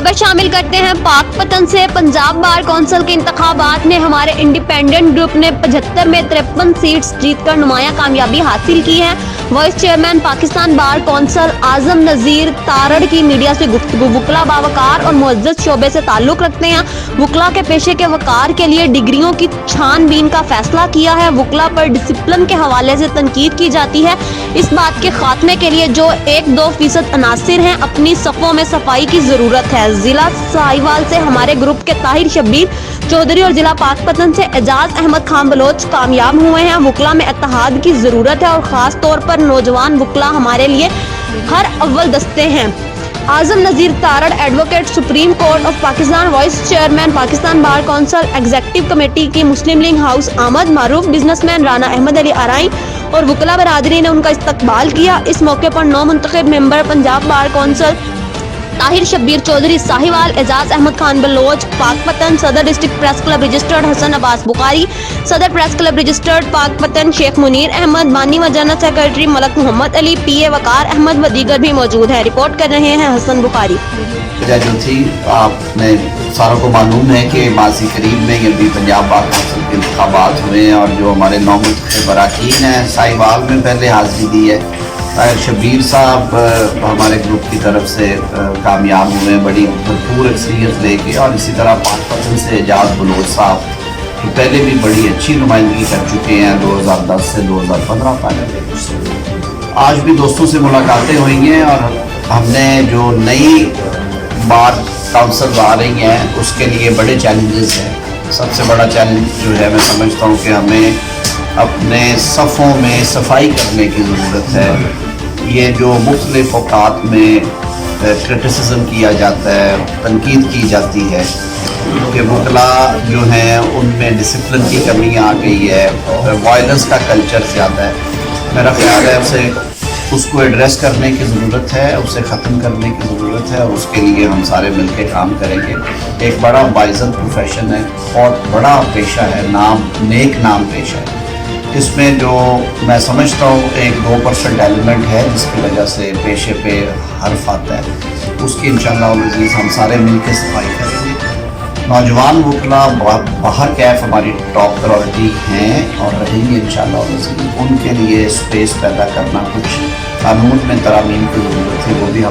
खबर शामिल करते हैं पाकपतन से। पंजाब बार कौंसिल के इंतखाबात में हमारे इंडिपेंडेंट ग्रुप ने 75 में 53 सीट्स जीतकर नुमायां कामयाबी हासिल की है। Vice chairman Pakistan bar council Azam Nazeer Tarar की मीडिया से गुफ्तगू। वकला बावकार और मुअज़्ज़ज़ शोबे से ताल्लुक़ रखते हैं। वकला के पेशे के वकार के लिए डिग्रियों की छानबीन का फैसला किया है। वकला पर डिसिप्लिन के हवाले से तनकीद की जाती है। इस बात के खात्मे के लिए जो 1-2% अनासिर हैं, अपनी सफ़ों में सफाई की ज़रूरत है। ज़िला साहिवाल से हमारे ग्रुप के ताहिर शब्बीर चौधरी और ज़िला पाकपतन से एजाज अहमद खान बलोच कामयाब हुए हैं। वकला में इत्तेहाद की ज़रूरत है और ख़ास तौर पर नौजवान वकला हमारे लिए हर अव्वल दस्ते हैं। Azam Nazeer Tarar advocate supreme court of Pakistan, vice chairman Pakistan bar council, executive committee की मुस्लिम लीग हाउस आमद, मारूफ बिजनेसमैन राना अहमद अली आरई और वकला बरादरी ने उनका इस्तकबाल किया। इस मौके पर नौ मुंतखब member Punjab bar council Tahir Shabbir Chaudhry Sahiwal, Ejaz Ahmad Khan Baloch Pakpattan, सदर district press club registered Hasan Abbas Bukhari, सदर press club registered Pakpattan Sheikh Munir Ahmad, बानी व general secretary Malik Mohammad Ali, PA Waqar Ahmad व दीगर भी मौजूद हैं। रिपोर्ट कर रहे हैं हसन बुखारी। जो थी आपने सारों को मालूम है कि माजी करीब में ये भी पंजाब बार कौंसिल के इंतखाबात हुए हैं और जो हमारे नौ मुंतखब अरकान हैं साहिवाल में पहले हाजिरी दी है। शब्बीर साहब हमारे ग्रुप की तरफ से कामयाब हुए, बड़ी भरपूर एक्सपीरियंस लेके, और इसी तरह पाकपतन से एजाज बलोच साहब जो पहले भी बड़ी अच्छी नुमाइंदगी कर चुके हैं 2010 से 2015 तक। आज भी दोस्तों से मुलाकातें हुई हैं और हमने जो नई बार काउंसिल आ रही हैं उसके लिए बड़े चैलेंजेस हैं। सबसे बड़ा चैलेंज जो है मैं समझता हूँ कि हमें अपने सफ़ों में सफाई करने की ज़रूरत है। ये जो मुख्तलिफ़ औक़ात में क्रिटिसिज्म किया जाता है, तनकीद की जाती है कि वकला जो हैं उनमें डिसिप्लिन की कमी आ गई है, वायलेंस का कल्चर ज़्यादा है। मेरा ख्याल है उसको एड्रेस करने की ज़रूरत है, उसे ख़त्म करने की ज़रूरत है और उसके लिए हम सारे मिलकर काम करेंगे। एक बड़ा बाइज़त प्रोफेशन है और बड़ा पेशा है, नेक नाम पेशा है। इसमें जो मैं समझता हूँ 1-2% एलिमेंट है जिसकी वजह से पेशे पे हर्फ आता है, उसकी इंशाअल्लाह अज़ीज़ हम सारे मिलकर सफाई करेंगे। नौजवान वकला बाहर कैफ हमारी टॉप प्रायोरिटी हैं और रहेंगे इंशाअल्लाह अज़ीज़। उनके लिए स्पेस पैदा करना, कुछ कानून में तरामीम की ज़रूरत है, वो भी